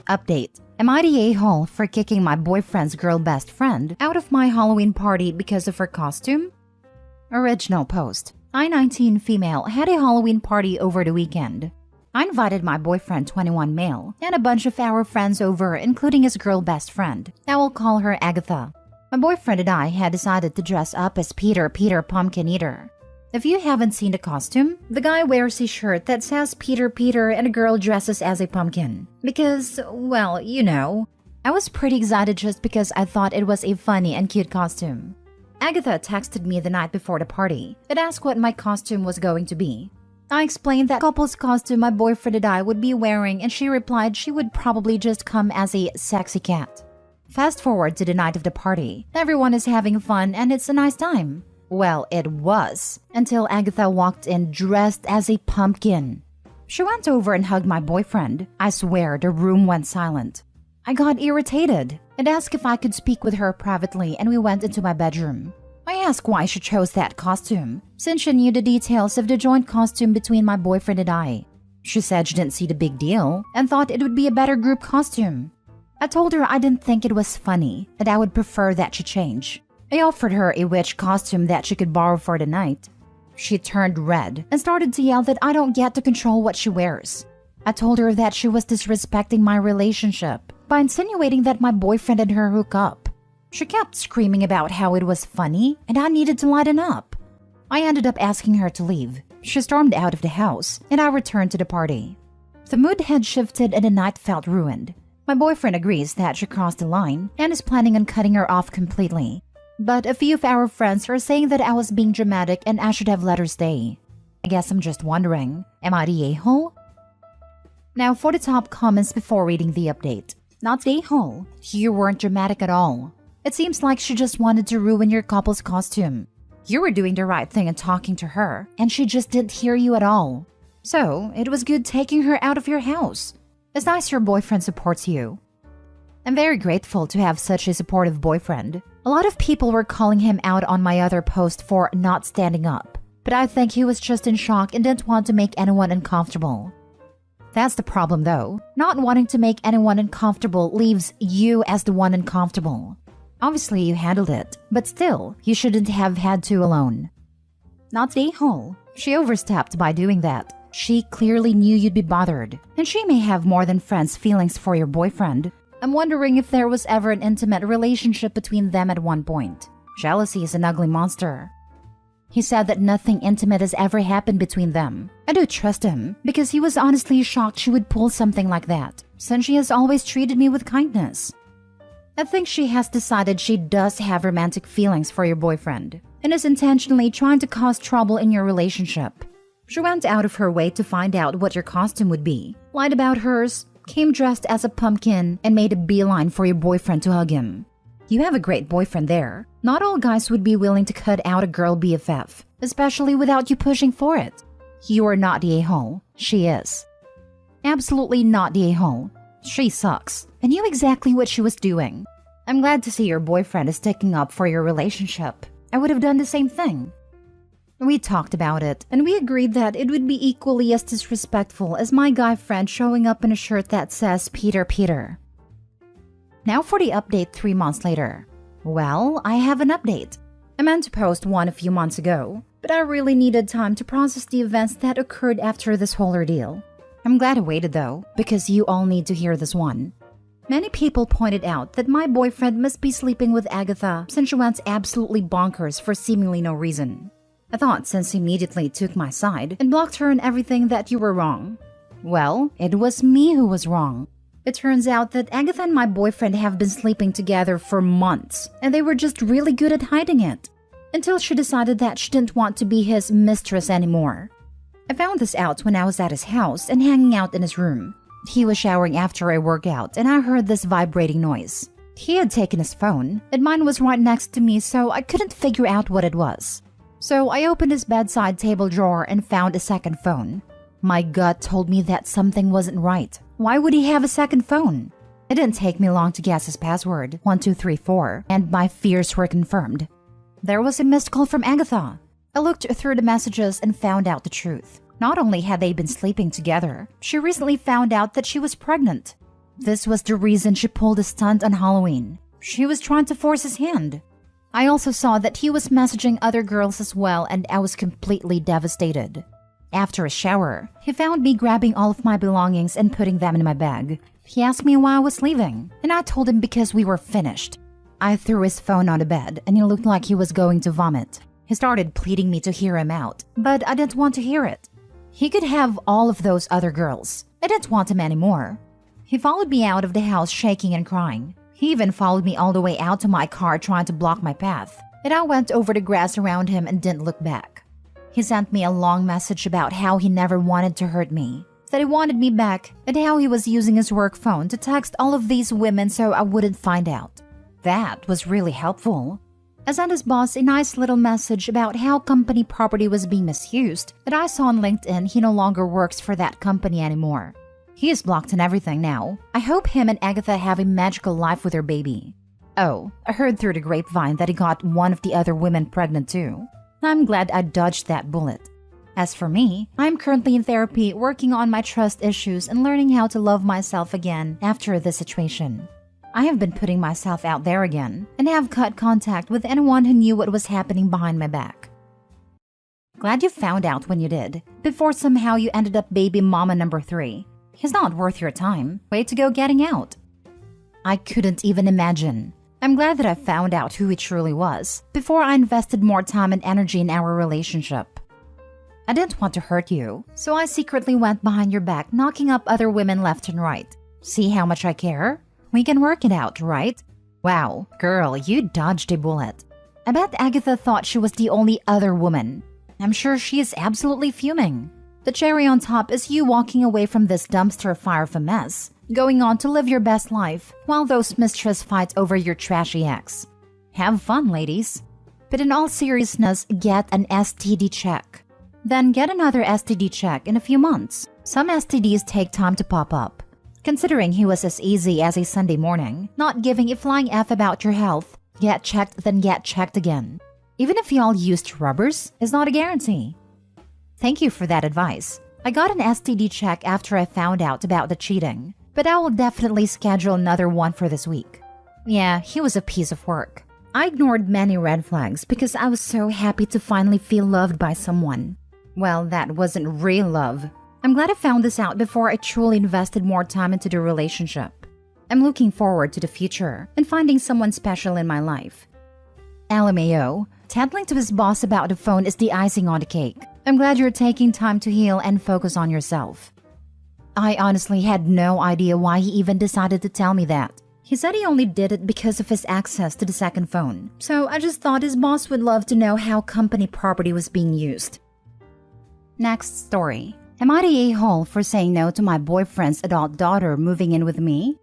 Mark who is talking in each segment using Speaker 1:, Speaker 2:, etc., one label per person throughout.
Speaker 1: update. Am I the a-hole for kicking my boyfriend's girl best friend out of my Halloween party because of her costume? Original post. I, 19 female, had a Halloween party over the weekend. I invited my boyfriend, 21 male, and a bunch of our friends over, including his girl best friend. I will call her Agatha. My boyfriend and I had decided to dress up as Peter Pumpkin Eater. If you haven't seen the costume, the guy wears a shirt that says Peter and a girl dresses as a pumpkin. Because, well, you know. I was pretty excited just because I thought it was a funny and cute costume. Agatha texted me the night before the party and asked what my costume was going to be. I explained that couple's costume my boyfriend and I would be wearing, and she replied she would probably just come as a sexy cat. Fast forward to the night of the party. Everyone is having fun and it's a nice time. Well, it was, until Agatha walked in dressed as a pumpkin. She went over and hugged my boyfriend. I swear the room went silent. I got irritated and asked if I could speak with her privately, and we went into my bedroom. I asked why she chose that costume, since she knew the details of the joint costume between my boyfriend and I. She said she didn't see the big deal and thought it would be a better group costume. I told her I didn't think it was funny and I would prefer that she change. I offered her a witch costume that she could borrow for the night. She turned red and started to yell that I don't get to control what she wears. I told her that she was disrespecting my relationship by insinuating that my boyfriend and her hook up. She kept screaming about how it was funny and I needed to lighten up. I ended up asking her to leave. She stormed out of the house and I returned to the party. The mood had shifted and the night felt ruined. My boyfriend agrees that she crossed the line and is planning on cutting her off completely. But a few of our friends are saying that I was being dramatic and I should have let her stay. I guess I'm just wondering, am I the a-hole? Now for the top comments before reading the update. Not the a-hole. You weren't dramatic at all. It seems like she just wanted to ruin your couple's costume. You were doing the right thing and talking to her, and she just didn't hear you at all. So, it was good taking her out of your house. It's nice your boyfriend supports you. I'm very grateful to have such a supportive boyfriend. A lot of people were calling him out on my other post for not standing up, but I think he was just in shock and didn't want to make anyone uncomfortable. That's the problem though. Not wanting to make anyone uncomfortable leaves you as the one uncomfortable. Obviously you handled it, but still, you shouldn't have had to alone. Not the a-hole. She overstepped by doing that. She clearly knew you'd be bothered, and she may have more than friends' feelings for your boyfriend. I'm wondering if there was ever an intimate relationship between them at one point. Jealousy is an ugly monster. He said that nothing intimate has ever happened between them. I do trust him, because he was honestly shocked she would pull something like that, since she has always treated me with kindness. I think she has decided she does have romantic feelings for your boyfriend, and is intentionally trying to cause trouble in your relationship. She went out of her way to find out what your costume would be, lied about hers, came dressed as a pumpkin, and made a beeline for your boyfriend to hug him. You have a great boyfriend there. Not all guys would be willing to cut out a girl BFF, especially without you pushing for it. You are not the a-hole. She is. Absolutely not the a-hole. She sucks, and knew exactly what she was doing. I'm glad to see your boyfriend is sticking up for your relationship. I would have done the same thing. We talked about it, and we agreed that it would be equally as disrespectful as my guy friend showing up in a shirt that says Peter. Now for the update 3 months later. Well, I have an update. I meant to post one a few months ago, but I really needed time to process the events that occurred after this whole ordeal. I'm glad I waited though, because you all need to hear this one. Many people pointed out that my boyfriend must be sleeping with Agatha since she went absolutely bonkers for seemingly no reason. I thought since he immediately took my side and blocked her and everything that you were wrong. Well, it was me who was wrong. It turns out that Agatha and my boyfriend have been sleeping together for months, and they were just really good at hiding it. Until she decided that she didn't want to be his mistress anymore. I found this out when I was at his house and hanging out in his room. He was showering after a workout and I heard this vibrating noise. He had taken his phone, and mine was right next to me, so I couldn't figure out what it was. So I opened his bedside table drawer and found a second phone. My gut told me that something wasn't right. Why would he have a second phone? It didn't take me long to guess his password, 1234, and my fears were confirmed. There was a missed call from Agatha. I looked through the messages and found out the truth. Not only had they been sleeping together, she recently found out that she was pregnant. This was the reason she pulled a stunt on Halloween. She was trying to force his hand. I also saw that he was messaging other girls as well, and I was completely devastated. After a shower, he found me grabbing all of my belongings and putting them in my bag. He asked me why I was leaving, and I told him because we were finished. I threw his phone on the bed, and he looked like he was going to vomit. He started pleading me to hear him out, but I didn't want to hear it. He could have all of those other girls. I didn't want him anymore. He followed me out of the house shaking and crying. He even followed me all the way out to my car trying to block my path, and I went over the grass around him and didn't look back. He sent me a long message about how he never wanted to hurt me, that he wanted me back, and how he was using his work phone to text all of these women so I wouldn't find out. That was really helpful. I sent his boss a nice little message about how company property was being misused, that I saw on LinkedIn he no longer works for that company anymore. He is blocked and everything now. I hope him and Agatha have a magical life with their baby. Oh, I heard through the grapevine that he got one of the other women pregnant too. I'm glad I dodged that bullet. As for me, I'm currently in therapy working on my trust issues and learning how to love myself again after this situation. I have been putting myself out there again and have cut contact with anyone who knew what was happening behind my back. Glad you found out when you did, before somehow you ended up baby mama number 3. He's not worth your time. Way to go getting out. I couldn't even imagine. I'm glad that I found out who he truly was before I invested more time and energy in our relationship. I didn't want to hurt you, so I secretly went behind your back knocking up other women left and right. See how much I care? We can work it out, right? Wow, girl, you dodged a bullet. I bet Agatha thought she was the only other woman. I'm sure she is absolutely fuming. The cherry on top is you walking away from this dumpster fire of a mess, going on to live your best life while those mistress fight over your trashy ex. Have fun, ladies. But in all seriousness, get an STD check. Then get another STD check in a few months. Some STDs take time to pop up. Considering he was as easy as a Sunday morning, not giving a flying F about your health, get checked then get checked again. Even if y'all used rubbers, is not a guarantee. Thank you for that advice. I got an STD check after I found out about the cheating, but I will definitely schedule another one for this week. Yeah, he was a piece of work. I ignored many red flags because I was so happy to finally feel loved by someone. Well, that wasn't real love. I'm glad I found this out before I truly invested more time into the relationship. I'm looking forward to the future and finding someone special in my life. LMAO, tattling to his boss about the phone is the icing on the cake. I'm glad you're taking time to heal and focus on yourself. I honestly had no idea why he even decided to tell me that. He said he only did it because of his access to the second phone, so I just thought his boss would love to know how company property was being used. Next story. Am I the a-hole for saying no to my boyfriend's adult daughter moving in with me?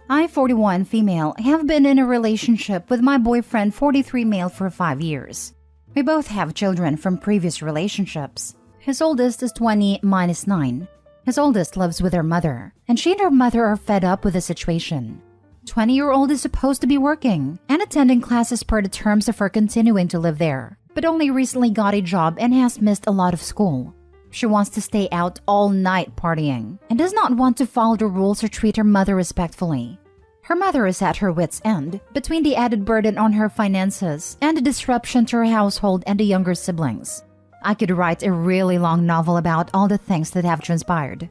Speaker 1: I, 41 female, have been in a relationship with my boyfriend, 43 male, for 5 years. We both have children from previous relationships. His oldest is 20, mine is 9. His oldest lives with her mother, and she and her mother are fed up with the situation. 20-year-old is supposed to be working and attending classes per the terms of her continuing to live there, but only recently got a job and has missed a lot of school. She wants to stay out all night partying and does not want to follow the rules or treat her mother respectfully. Her mother is at her wit's end between the added burden on her finances and the disruption to her household and the younger siblings. I could write a really long novel about all the things that have transpired.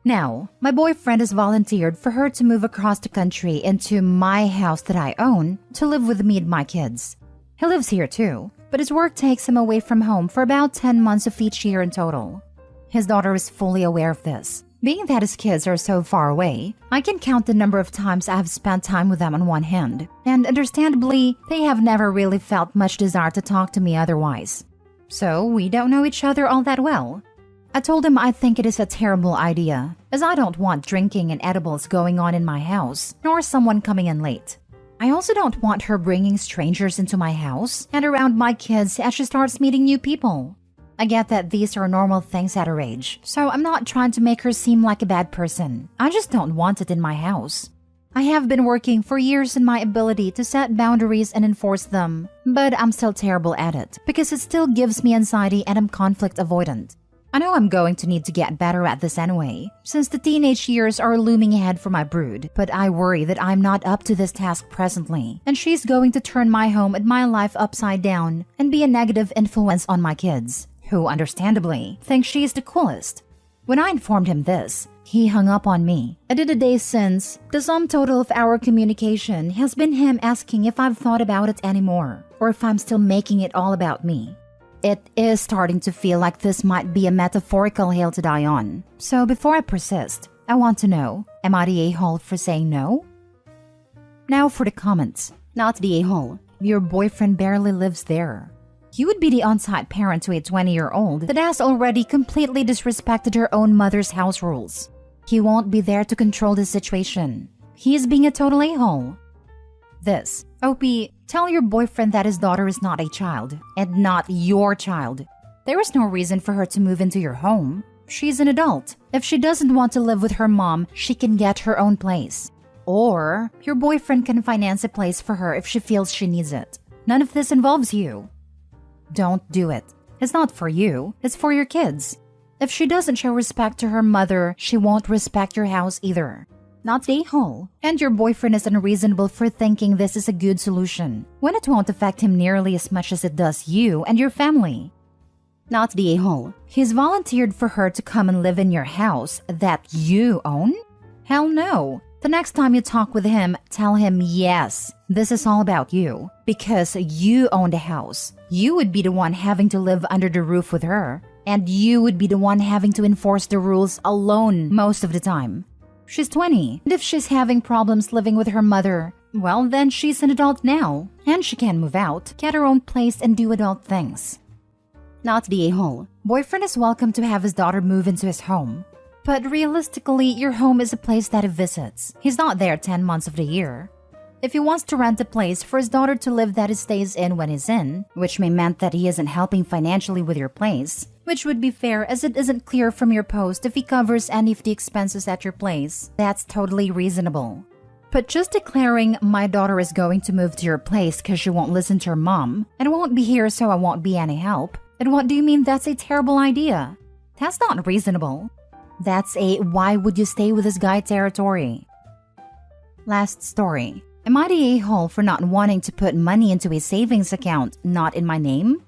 Speaker 1: Now, my boyfriend has volunteered for her to move across the country into my house that I own to live with me and my kids. He lives here too, but his work takes him away from home for about 10 months of each year in total. His daughter is fully aware of this. Being that his kids are so far away, I can count the number of times I have spent time with them on one hand, and understandably, they have never really felt much desire to talk to me otherwise. So, we don't know each other all that well. I told him I think it is a terrible idea, as I don't want drinking and edibles going on in my house, nor someone coming in late. I also don't want her bringing strangers into my house and around my kids as she starts meeting new people. I get that these are normal things at her age, so I'm not trying to make her seem like a bad person. I just don't want it in my house. I have been working for years in my ability to set boundaries and enforce them, but I'm still terrible at it because it still gives me anxiety and I'm conflict avoidant. I know I'm going to need to get better at this anyway, since the teenage years are looming ahead for my brood, but I worry that I'm not up to this task presently, and she's going to turn my home and my life upside down and be a negative influence on my kids, who understandably think she's the coolest. When I informed him this, he hung up on me. And in the days since, the sum total of our communication has been him asking if I've thought about it anymore, or if I'm still making it all about me. It is starting to feel like this might be a metaphorical hill to die on. So before I persist, I want to know, am I the a-hole for saying no? Now for the comments. Not the a-hole. Your boyfriend barely lives there. You would be the on-site parent to a 20-year-old that has already completely disrespected her own mother's house rules. He won't be there to control the situation. He is being a total a-hole. This. OP, tell your boyfriend that his daughter is not a child, and not your child. There is no reason for her to move into your home. She's an adult. If she doesn't want to live with her mom, she can get her own place. Or, your boyfriend can finance a place for her if she feels she needs it. None of this involves you. Don't do it. It's not for you, it's for your kids. If she doesn't show respect to her mother, she won't respect your house either. Not the a-hole. And your boyfriend is unreasonable for thinking this is a good solution, when it won't affect him nearly as much as it does you and your family. Not the a-hole. He's volunteered for her to come and live in your house that you own? Hell no. The next time you talk with him, tell him yes, this is all about you. Because you own the house. You would be the one having to live under the roof with her. And you would be the one having to enforce the rules alone most of the time. She's 20, and if she's having problems living with her mother, well then she's an adult now, and she can move out, get her own place, and do adult things. Not the a-hole. Boyfriend is welcome to have his daughter move into his home. But realistically, your home is a place that he visits. He's not there 10 months of the year. If he wants to rent a place for his daughter to live that he stays in when he's in, which may mean that he isn't helping financially with your place, which would be fair as it isn't clear from your post if he covers any of the expenses at your place, that's totally reasonable. But just declaring, my daughter is going to move to your place because she won't listen to her mom, and won't be here so I won't be any help, and what do you mean that's a terrible idea? That's not reasonable. That's a why would you stay with this guy territory. Last story. Am I the a-hole for not wanting to put money into a savings account not in my name?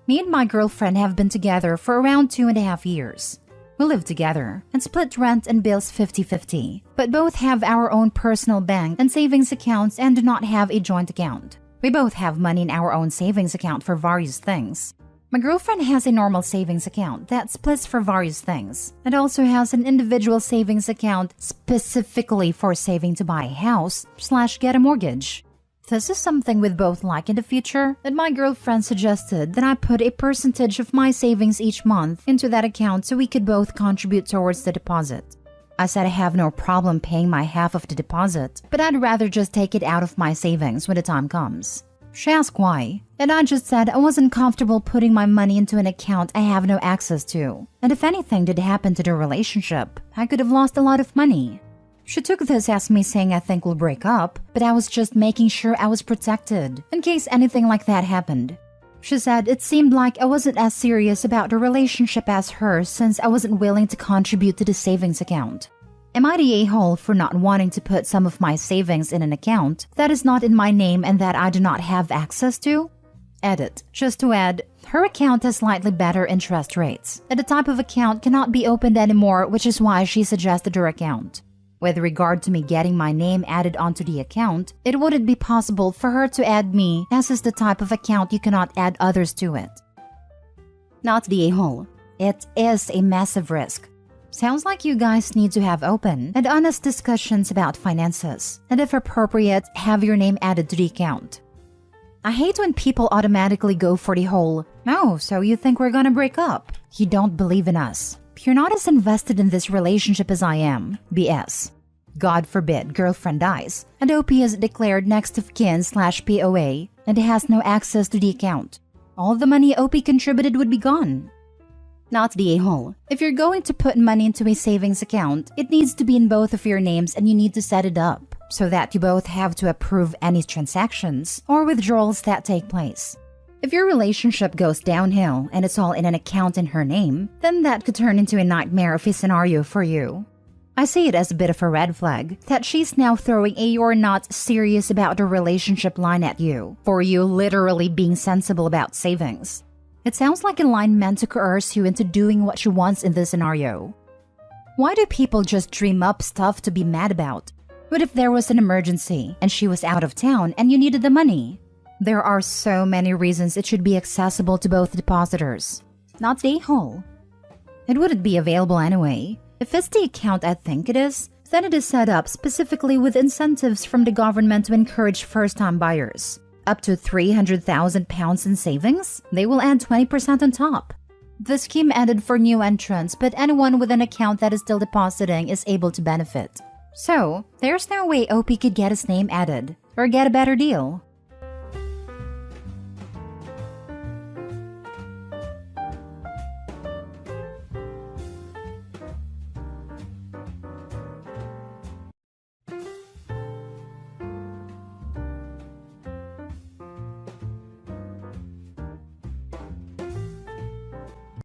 Speaker 1: Me and my girlfriend have been together for around 2.5 years. We live together and split rent and bills 50-50, but both have our own personal bank and savings accounts and do not have a joint account. We both have money in our own savings account for various things. My girlfriend has a normal savings account that splits for various things, and also has an individual savings account specifically for saving to buy a house / get a mortgage. This is something we'd both like in the future, and my girlfriend suggested that I put a percentage of my savings each month into that account so we could both contribute towards the deposit. I said I have no problem paying my half of the deposit, but I'd rather just take it out of my savings when the time comes. She asked why, and I just said I wasn't comfortable putting my money into an account I have no access to, and if anything did happen to the relationship, I could have lost a lot of money. She took this as me saying I think we'll break up, but I was just making sure I was protected, in case anything like that happened. She said it seemed like I wasn't as serious about the relationship as her since I wasn't willing to contribute to the savings account. Am I the a-hole for not wanting to put some of my savings in an account that is not in my name and that I do not have access to? Edit. Just to add, her account has slightly better interest rates, and the type of account cannot be opened anymore, which is why she suggested her account. With regard to me getting my name added onto the account, it wouldn't be possible for her to add me, as is the type of account you cannot add others to it. Not the a-hole. It is a massive risk. Sounds like you guys need to have open and honest discussions about finances, and if appropriate, have your name added to the account. I hate when people automatically go for the whole, "Oh, so you think we're gonna break up? You don't believe in us. You're not as invested in this relationship as I am." BS. God forbid girlfriend dies, and OP is declared next of kin / POA, and has no access to the account. All the money OP contributed would be gone. Not the a-hole. If you're going to put money into a savings account, it needs to be in both of your names and you need to set it up so that you both have to approve any transactions or withdrawals that take place. If your relationship goes downhill and it's all in an account in her name, then that could turn into a nightmare of a scenario for you. I see it as a bit of a red flag that she's now throwing a "you're not serious about the relationship" line at you for you literally being sensible about savings. It sounds like a line meant to coerce you into doing what she wants in this scenario. Why do people just dream up stuff to be mad about? What if there was an emergency and she was out of town and you needed the money? There are so many reasons it should be accessible to both depositors, not the whole. It wouldn't be available anyway. If it's the account I think it is, then it is set up specifically with incentives from the government to encourage first-time buyers. Up to £300,000 in savings, they will add 20% on top. The scheme ended for new entrants, but anyone with an account that is still depositing is able to benefit. So, there's no way OP could get his name added, or get a better deal.